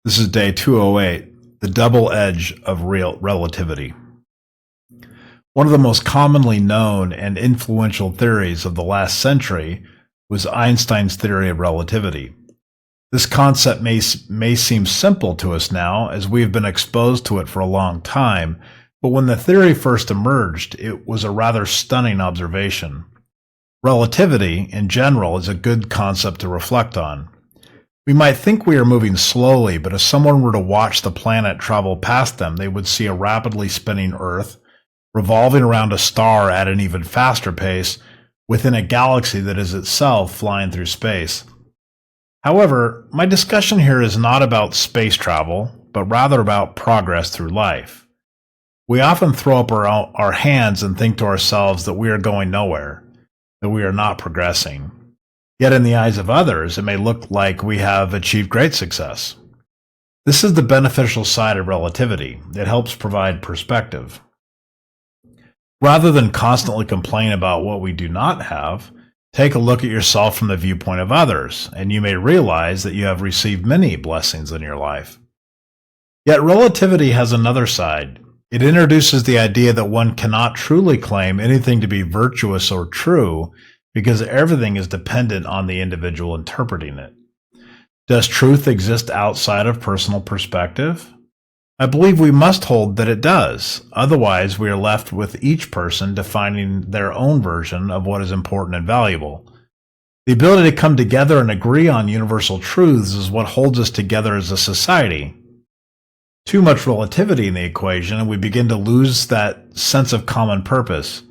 This is day 208, the double edge of relativity. One of the most commonly known and influential theories of the last century was Einstein's theory of relativity. This concept may seem simple to us now, as we have been exposed to it for a long time, but when the theory first emerged, it was a rather stunning observation. Relativity, in general, is a good concept to reflect on. We might think we are moving slowly, but if someone were to watch the planet travel past them, they would see a rapidly spinning Earth, revolving around a star at an even faster pace, within a galaxy that is itself flying through space. However, my discussion here is not about space travel, but rather about progress through life. We often throw up our hands and think to ourselves that we are going nowhere, that we are not progressing. Yet in the eyes of others, it may look like we have achieved great success. This is the beneficial side of relativity. It helps provide perspective. Rather than constantly complain about what we do not have, take a look at yourself from the viewpoint of others, and you may realize that you have received many blessings in your life. Yet relativity has another side. It introduces the idea that one cannot truly claim anything to be virtuous or true, because everything is dependent on the individual interpreting it. Does truth exist outside of personal perspective? I believe we must hold that it does. Otherwise, we are left with each person defining their own version of what is important and valuable. The ability to come together and agree on universal truths is what holds us together as a society. Too much relativity in the equation, and we begin to lose that sense of common purpose.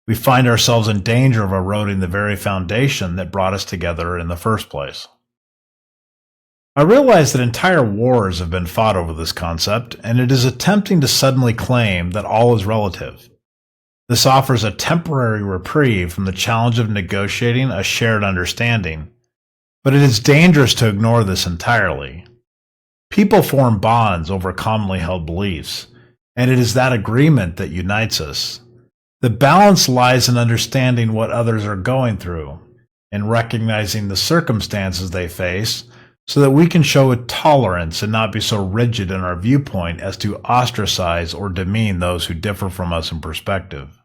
We find ourselves in danger of eroding the very foundation that brought us together in the first place. I realize that entire wars have been fought over this concept, and it is attempting to suddenly claim that all is relative. This offers a temporary reprieve from the challenge of negotiating a shared understanding, but it is dangerous to ignore this entirely. People form bonds over commonly held beliefs, and it is that agreement that unites us. The balance lies in understanding what others are going through and recognizing the circumstances they face so that we can show a tolerance and not be so rigid in our viewpoint as to ostracize or demean those who differ from us in perspective.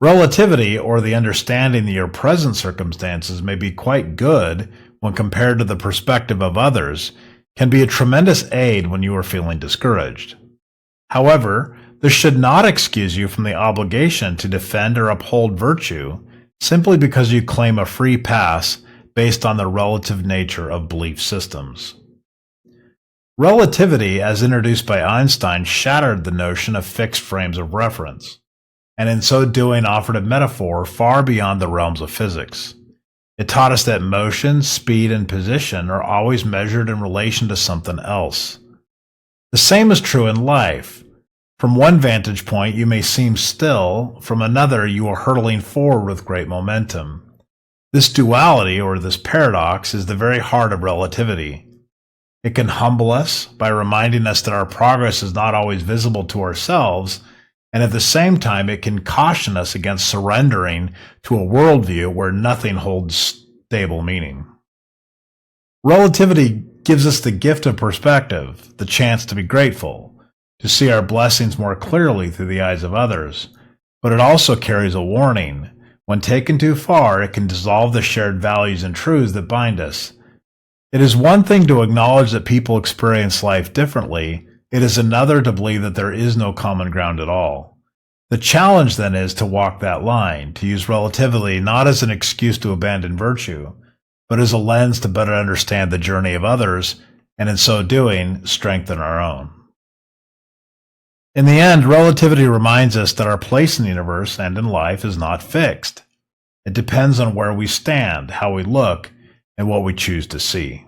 Relativity, or the understanding that your present circumstances may be quite good when compared to the perspective of others, can be a tremendous aid when you are feeling discouraged. However, this should not excuse you from the obligation to defend or uphold virtue simply because you claim a free pass based on the relative nature of belief systems. Relativity, as introduced by Einstein, shattered the notion of fixed frames of reference, and in so doing offered a metaphor far beyond the realms of physics. It taught us that motion, speed, and position are always measured in relation to something else. The same is true in life. From one vantage point, you may seem still. From another, you are hurtling forward with great momentum. This duality, or this paradox, is the very heart of relativity. It can humble us by reminding us that our progress is not always visible to ourselves, and at the same time, it can caution us against surrendering to a worldview where nothing holds stable meaning. Relativity gives us the gift of perspective, the chance to be grateful, to see our blessings more clearly through the eyes of others, but it also carries a warning. When taken too far, it can dissolve the shared values and truths that bind us. It is one thing to acknowledge that people experience life differently. It is another to believe that there is no common ground at all. The challenge then is to walk that line, to use relativity not as an excuse to abandon virtue, but as a lens to better understand the journey of others, and in so doing, strengthen our own. In the end, relativity reminds us that our place in the universe and in life is not fixed. It depends on where we stand, how we look, and what we choose to see.